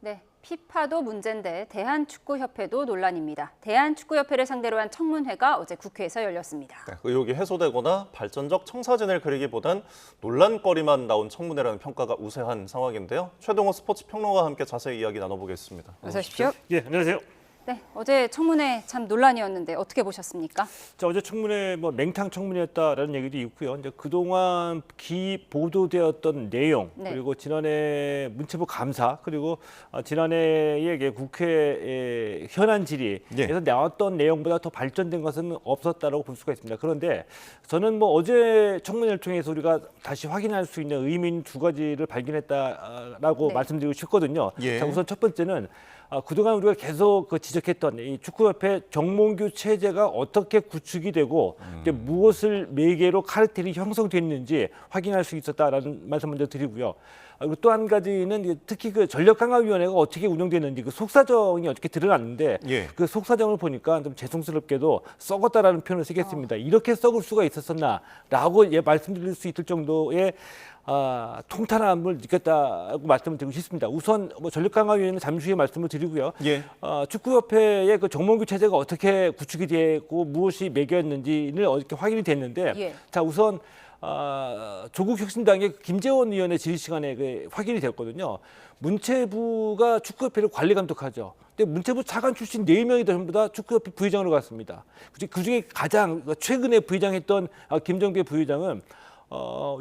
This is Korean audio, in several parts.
네, 피파도 문제인데 대한축구협회도 논란입니다. 대한축구협회를 상대로 한 청문회가 어제 국회에서 열렸습니다. 네, 의혹이 해소되거나 발전적 청사진을 그리기보단 논란거리만 나온 청문회라는 평가가 우세한 상황인데요. 최동호 스포츠 평론가와 함께 자세히 이야기 나눠보겠습니다. 어서 오십시오. 예, 안녕하세요. 네, 어제 청문회 참 논란이었는데 어떻게 보셨습니까? 자, 어제 청문회 맹탕 청문회였다라는 얘기도 있고요. 이제 그동안 보도되었던 내용, 네. 그리고 지난해 문체부 감사, 그리고 지난해에 국회 현안 질의에서 나왔던 내용보다 더 발전된 것은 없었다라고 볼 수가 있습니다. 그런데 저는 어제 청문회를 통해서 우리가 다시 확인할 수 있는 의미 있는 두 가지를 발견했다라고 네. 말씀드리고 싶거든요. 예. 자, 우선 첫 번째는 그동안 우리가 계속 지적했던 이 축구협회 정몽규 체제가 어떻게 구축이 되고 이제 무엇을 매개로 카르텔이 형성됐는지 확인할 수 있었다라는 말씀 먼저 드리고요. 그리고 또 한 가지는 특히 그 전력강화위원회가 어떻게 운영되는지 그 속사정이 어떻게 드러났는데 예. 그 속사정을 보니까 좀 죄송스럽게도 썩었다라는 표현을 쓰겠습니다. 이렇게 썩을 수가 있었었나라고 말씀드릴 수 있을 정도의 통탄함을 느꼈다고 말씀을 드리고 싶습니다. 우선 전력강화위원회는 잠시 후에 말씀을 드리고요. 예. 축구협회의 그 정몽규 체제가 어떻게 구축이 되고 무엇이 매개였는지는 어저께 확인이 됐는데, 예. 자 우선 조국혁신당의 김재원 의원의 질의 시간에 확인이 됐거든요. 문체부가 축구협회를 관리 감독하죠. 근데 문체부 차관 출신 4명이 전부 다 축구협회 부회장으로 갔습니다. 그중에 가장 최근에 부회장했던 김정배 부회장은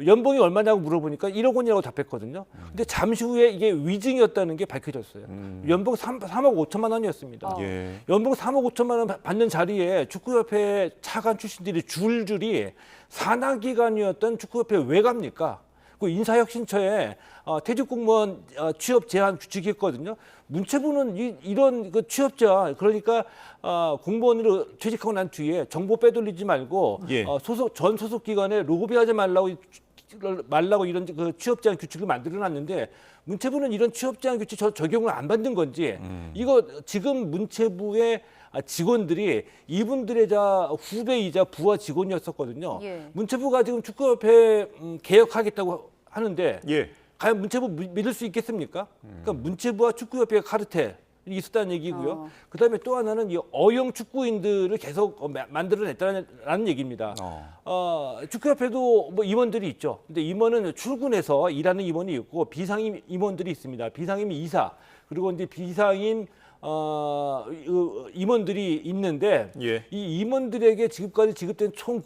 연봉이 얼마냐고 물어보니까 1억 원이라고 답했거든요. 근데 잠시 후에 이게 위증이었다는 게 밝혀졌어요. 연봉 3억 5천만 원이었습니다. 예. 연봉 3억 5천만 원 받는 자리에 축구협회 차관 출신들이 줄줄이 산하기관이었던 축구협회 왜 갑니까? 그 인사혁신처에 퇴직 공무원 취업 제한 규칙이 있거든요. 문체부는 이런 그 취업자, 그러니까 공무원으로 퇴직하고 난 뒤에 정보 빼돌리지 말고 예. 전 소속 기관에 로비하지 말라고 이런 그 취업 제한 규칙을 만들어놨는데 문체부는 이런 취업 제한 규칙 적용을 안 받는 건지 이거 지금 문체부의 직원들이 이분들의 후배이자 부하 직원이었었거든요. 예. 문체부가 지금 축구협회 개혁하겠다고 하는데 예. 과연 문체부 믿을 수 있겠습니까? 그러니까 문체부와 축구협회의 카르텔이 있었다는 얘기고요. 그다음에 또 하나는 이 어용 축구인들을 계속 만들어냈다는 얘기입니다. 축구협회도 임원들이 있죠. 근데 임원은 출근해서 일하는 임원이 있고 비상임 임원들이 있습니다. 비상임 이사, 그리고 이제 비상임 임원들이 있는데 예. 이 임원들에게 지금까지 지급된 총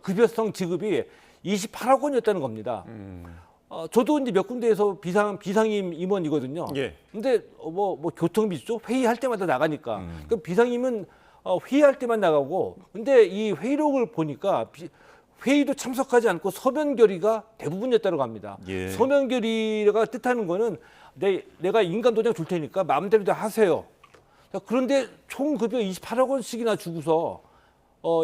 급여성 지급이 28억 원이었다는 겁니다. 저도 이제 몇 군데에서 비상임 임원이거든요. 예. 근데 교통비죠. 회의할 때마다 나가니까. 그 비상임은 회의할 때만 나가고, 근데 이 회의록을 보니까 회의도 참석하지 않고 서면 결의가 대부분이었다고 합니다. 예. 서면 결의가 뜻하는 거는 내가 인감 도장 줄 테니까 마음대로 다 하세요. 그런데 총 급여 28억 원씩이나 주고서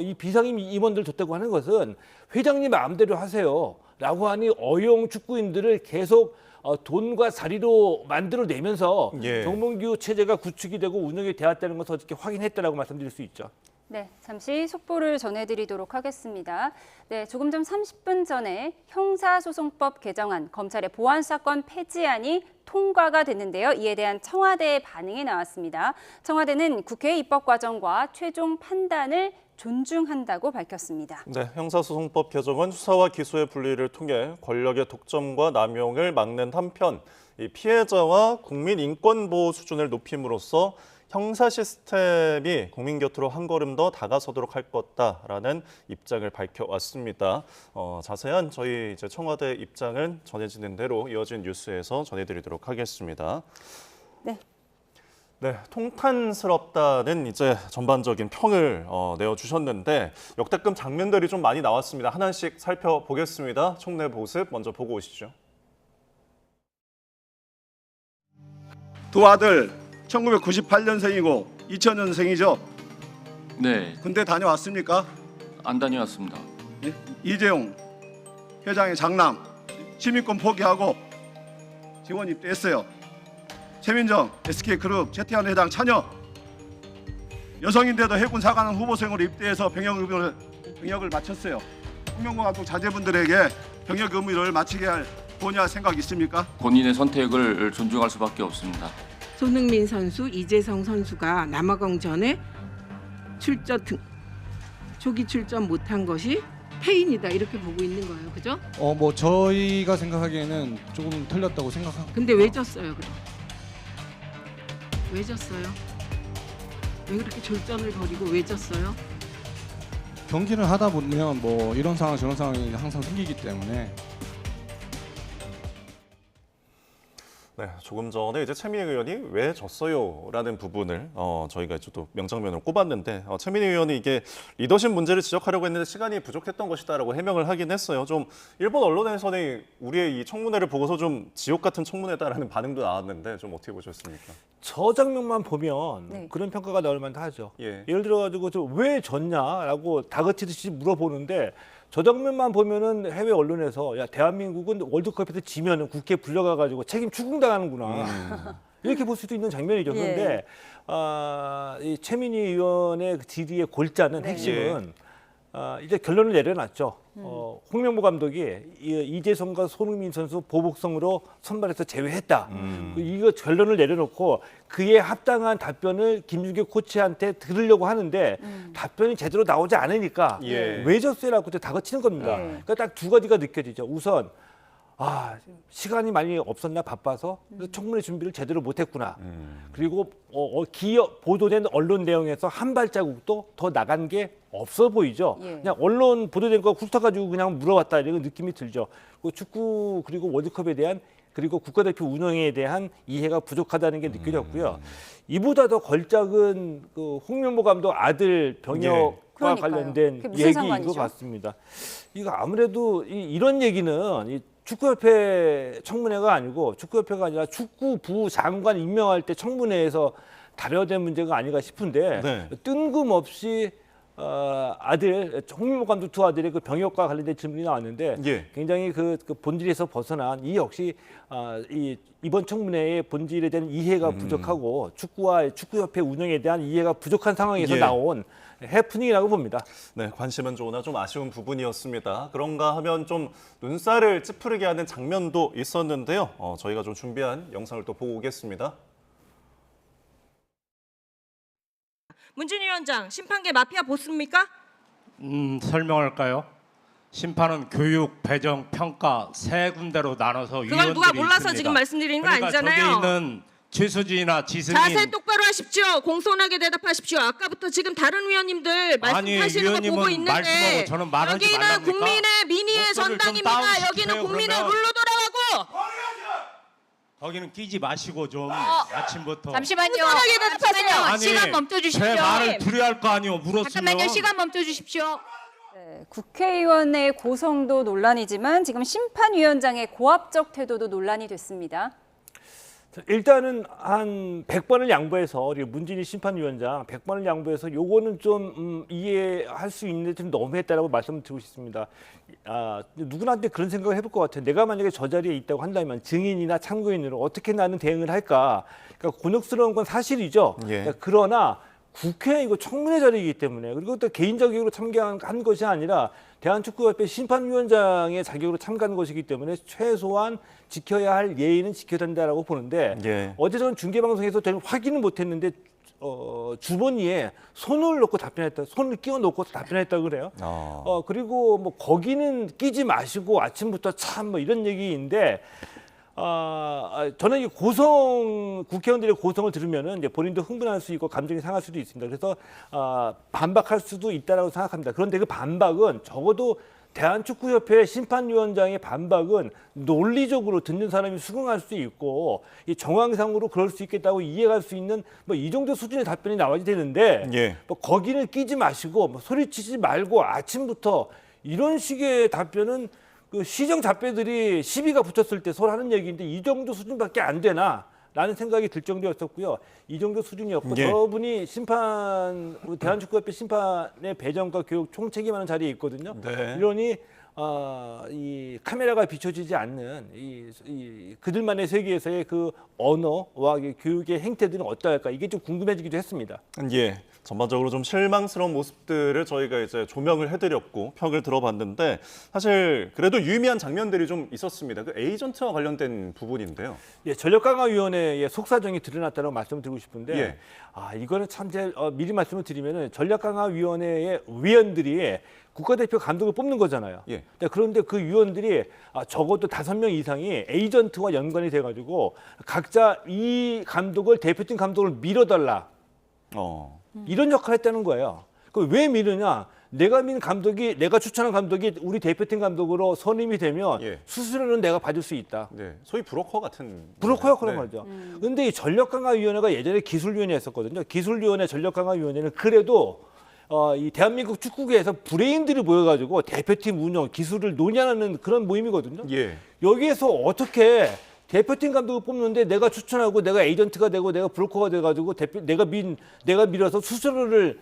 이 비상임 임원들 줬다고 하는 것은 회장님 마음대로 하세요 라고 하니 어용 축구인들을 계속 돈과 자리로 만들어내면서 예. 정몽규 체제가 구축이 되고 운영이 되었다는 것을 어떻게 확인했다라고 말씀드릴 수 있죠. 네, 잠시 속보를 전해드리도록 하겠습니다. 네, 조금 전 30분 전에 형사소송법 개정안, 검찰의 보안사건 폐지안이 통과가 됐는데요. 이에 대한 청와대의 반응이 나왔습니다. 청와대는 국회의 입법 과정과 최종 판단을 존중한다고 밝혔습니다. 네, 형사소송법 개정은 수사와 기소의 분리를 통해 권력의 독점과 남용을 막는 한편 이 피해자와 국민 인권 보호 수준을 높임으로써 형사 시스템이 국민 곁으로 한 걸음 더 다가서도록 할 것다라는 입장을 밝혀왔습니다. 자세한 저희 청와대 입장은 전해지는 대로 이어진 뉴스에서 전해드리도록 하겠습니다. 네. 네, 통탄스럽다는 이제 전반적인 평을 내어주셨는데 역대급 장면들이 좀 많이 나왔습니다. 하나씩 살펴보겠습니다. 총내 모습 먼저 보고 오시죠. 두 아들 1998년생이고 2000년생이죠. 네, 군대 다녀왔습니까? 안 다녀왔습니다. 예? 이재용 회장의 장남 시민권 포기하고 직원 입대했어요. 최민정 SK그룹 최태환 회장 차녀 여성인데도 해군 사관원 후보생으로 입대해서 병역 의무를 마쳤어요. 홍명보 감독 자제분들에게 병역 의무를 마치게 할 고냐 생각 있습니까? 본인의 선택을 존중할 수밖에 없습니다. 손흥민 선수, 이재성 선수가 남아공전에 조기 출전 못한 것이 패인이다 이렇게 보고 있는 거예요, 그죠? 뭐 저희가 생각하기에는 조금 틀렸다고 생각합니다. 근데 왜 졌어요, 그럼? 왜 졌어요? 왜 그렇게 졸전을 벌이고 왜 졌어요? 경기를 하다 보면 뭐 이런 상황 저런 상황이 항상 생기기 때문에 네, 조금 전에 이제 최민희 의원이 왜 졌어요라는 부분을 저희가 이제 또 명장면으로 꼽았는데 최민희 의원이 이게 리더십 문제를 지적하려고 했는데 시간이 부족했던 것이다라고 해명을 하긴 했어요. 좀 일본 언론에서는 우리의 이 청문회를 보고서 좀 지옥 같은 청문회다라는 반응도 나왔는데 좀 어떻게 보셨습니까? 저 장면만 보면 네. 그런 평가가 나올 만하죠. 예. 예를 들어가지고 왜 졌냐라고 다그치듯이 물어보는데 저 장면만 보면은 해외 언론에서 야 대한민국은 월드컵에서 지면은 국회에 불려가가지고 책임 추궁당하는구나 이렇게 볼 수도 있는 장면이죠. 그런데 이 최민희 의원의 그 질의의 골자는 네. 핵심은 이제 결론을 내려놨죠. 홍명보 감독이 이재성과 손흥민 선수 보복성으로 선발해서 제외했다. 이거 결론을 내려놓고 그에 합당한 답변을 김준규 코치한테 들으려고 하는데 답변이 제대로 나오지 않으니까 예. 왜 졌어요라고 다그치는 겁니다. 예. 그러니까 딱 두 가지가 느껴지죠. 우선 시간이 많이 없었나 바빠서 그래서 청문회 준비를 제대로 못했구나. 그리고 보도된 언론 내용에서 한 발자국도 더 나간 게 없어 보이죠. 예. 그냥 언론 보도된 거 훑어가지고 그냥 물어봤다 이런 느낌이 들죠. 그리고 축구 그리고 월드컵에 대한 그리고 국가대표 운영에 대한 이해가 부족하다는 게 느껴졌고요. 이보다 더 걸작은 그 홍명보 감독 아들 병역과 그러니까요. 관련된 그게 무슨 얘기인 상관이죠? 것 같습니다. 이거 아무래도 이런 얘기는 이 축구협회 청문회가 아니고 축구협회가 아니라 축구부 장관 임명할 때 청문회에서 다뤄야 될 문제가 아닌가 싶은데 네. 뜬금없이 아들 홍명보 감독 두 아들의 그 병역과 관련된 질문이 나왔는데 예. 굉장히 그 본질에서 벗어난 이 역시 이번 청문회의 본질에 대한 이해가 부족하고 축구와 축구협회 운영에 대한 이해가 부족한 상황에서 예. 나온 해프닝이라고 봅니다. 네, 관심은 좋으나 좀 아쉬운 부분이었습니다. 그런가 하면 좀 눈살을 찌푸리게 하는 장면도 있었는데요. 저희가 좀 준비한 영상을 또 보고 오겠습니다. 문준희 위원장, 심판계 마피아 보스입니까? 설명할까요? 심판은 교육, 배정, 평가 세 군데로 나눠서 그걸 위원들이 누가 몰라서 있습니다. 지금 말씀드리는 거 그러니까 아니잖아요. 저기 있는 최수진이나 지승인 자세 똑바로 하십시오. 공손하게 대답하십시오. 아까부터 지금 다른 위원님들 아니, 말씀하시는 거 보고 위원님은 있는데 말씀하고 저는 말하지 여기는 말랍니까? 국민의 민의의 목소리를 좀 전당입니다. 다운시키세요, 여기는 국민의 그러면. 룰로 돌아가고 거기는 끼지 마시고 좀 아침부터 잠시만요. 공손하게 대답하세요. 아니, 시간 멈춰 주십시오. 제 말을 들어야 할 거 아니에요. 물었으면 잠깐만요. 시간 멈춰 주십시오. 네, 국회의원의 고성도 논란이지만 지금 심판위원장의 고압적 태도도 논란이 됐습니다. 일단은 한 100번을 양보해서 우리 문진희 심판위원장 100번을 양보해서 요거는 좀 이해할 수 있는데 좀 너무했다라고 말씀드리고 싶습니다. 누구나한테 그런 생각을 해볼 것 같아요. 내가 만약에 저 자리에 있다고 한다면 증인이나 참고인으로 어떻게 나는 대응을 할까? 그러니까 곤욕스러운 건 사실이죠. 예. 그러나 국회 이거 청문회 자리이기 때문에 그리고 또 개인적으로 참가한 것이 아니라 대한축구협회 심판위원장의 자격으로 참가한 것이기 때문에 최소한 지켜야 할 예의는 지켜야 된다라고 보는데 예. 어제 저는 중계방송에서 저는 확인을 못했는데 주머니에 손을 넣고 답변했다, 손을 끼워 넣고 답변했다 그래요. 그리고 뭐 거기는 끼지 마시고 아침부터 참 뭐 이런 얘기인데. 저는 이 국회의원들의 고성을 들으면은 이제 본인도 흥분할 수 있고 감정이 상할 수도 있습니다. 그래서 반박할 수도 있다라고 생각합니다. 그런데 그 반박은 적어도 대한축구협회 심판위원장의 반박은 논리적으로 듣는 사람이 수긍할 수 있고 이 정황상으로 그럴 수 있겠다고 이해할 수 있는 뭐 이 정도 수준의 답변이 나와야 되는데 예. 뭐 거기는 끼지 마시고 뭐 소리치지 말고 아침부터 이런 식의 답변은 그 시정 잡배들이 시비가 붙었을 때 서로 하는 얘기인데 이 정도 수준밖에 안 되나라는 생각이 들 정도였었고요. 이 정도 수준이었고 예. 저분이 대한축구협회 심판의 배정과 교육 총책임하는 자리에 있거든요. 네. 이러니 이 카메라가 비춰지지 않는 이 그들만의 세계에서의 그 언어와 교육의 행태들은 어떨까 이게 좀 궁금해지기도 했습니다. 예, 전반적으로 좀 실망스러운 모습들을 저희가 이제 조명을 해드렸고 평을 들어봤는데 사실 그래도 유의미한 장면들이 좀 있었습니다. 그 에이전트와 관련된 부분인데요. 예, 전력강화위원회의 속사정이 드러났다고 말씀드리고 싶은데 예. 이거는 참 미리 말씀을 드리면은 전력강화위원회의 위원들이 국가대표 감독을 뽑는 거잖아요. 예. 그런데 그 위원들이 적어도 5명 이상이 에이전트와 연관이 돼가지고 각자 이 감독을 대표팀 감독을 밀어달라. 이런 역할을 했다는 거예요. 그 왜 미느냐? 내가 민 감독이 내가 추천한 감독이 우리 대표팀 감독으로 선임이 되면 예. 수수료는 내가 받을 수 있다. 네, 소위 브로커 같은. 브로커 역할을 네. 하죠. 그런데 이 전력강화위원회가 예전에 기술위원회 했었거든요. 기술위원회 전력강화위원회는 그래도 이 대한민국 축구계에서 브레인들이 모여가지고 대표팀 운영, 기술을 논의하는 그런 모임이거든요. 예. 여기에서 어떻게 대표팀 감독을 뽑는데 내가 추천하고 내가 에이전트가 되고 내가 브로커가 돼가지고 내가 밀어서 수수료를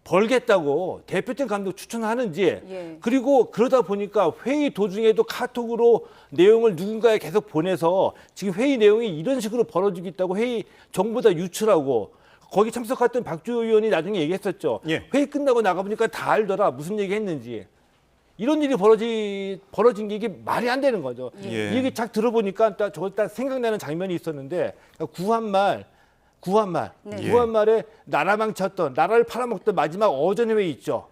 벌겠다고 대표팀 감독 추천하는지 예. 그리고 그러다 보니까 회의 도중에도 카톡으로 내용을 누군가에 계속 보내서 지금 회의 내용이 이런 식으로 벌어지고 있다고 회의 전부 다 유출하고 거기 참석했던 박주호 의원이 나중에 얘기했었죠. 예. 회의 끝나고 나가보니까 다 알더라 무슨 얘기 했는지. 이런 일이 벌어진 게 이게 말이 안 되는 거죠. 예. 이 얘기 딱 들어보니까 딱 생각나는 장면이 있었는데 구한말 네. 구한말에 나라망 쳤던 나라를 팔아먹던 마지막 어전회의 있죠.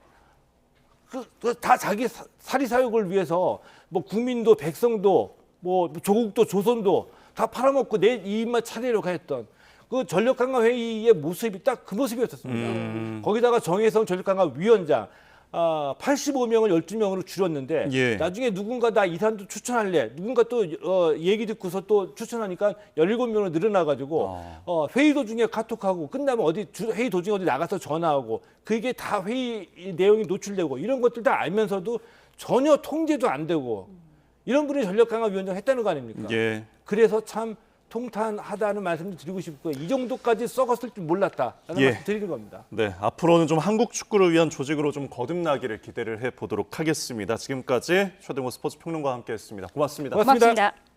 다 자기 사리사욕을 위해서 뭐 국민도 백성도 뭐 조국도 조선도 다 팔아먹고 내 이익만 차리려고 했던 그 전력강화회의의 모습이 딱 그 모습이었었습니다. 거기다가 정혜성 전력강화위원장 85명을 12명으로 줄였는데 예. 나중에 누군가 나 이 사람도 추천할래. 누군가 또 얘기 듣고서 또 추천하니까 17명으로 늘어나가지고 회의 도중에 카톡하고 끝나면 회의 도중에 어디 나가서 전화하고 그게 다 회의 내용이 노출되고 이런 것들 다 알면서도 전혀 통제도 안 되고 이런 분이 전력강화위원장 했다는 거 아닙니까? 예. 그래서 참 통탄하다는 말씀도 드리고 싶고요. 이 정도까지 썩었을 줄 몰랐다라는 예. 말씀 드리는 겁니다. 네, 앞으로는 좀 한국 축구를 위한 조직으로 좀 거듭나기를 기대를 해보도록 하겠습니다. 지금까지 최동호 스포츠 평론가와 함께했습니다. 고맙습니다. 고맙습니다. 고맙습니다.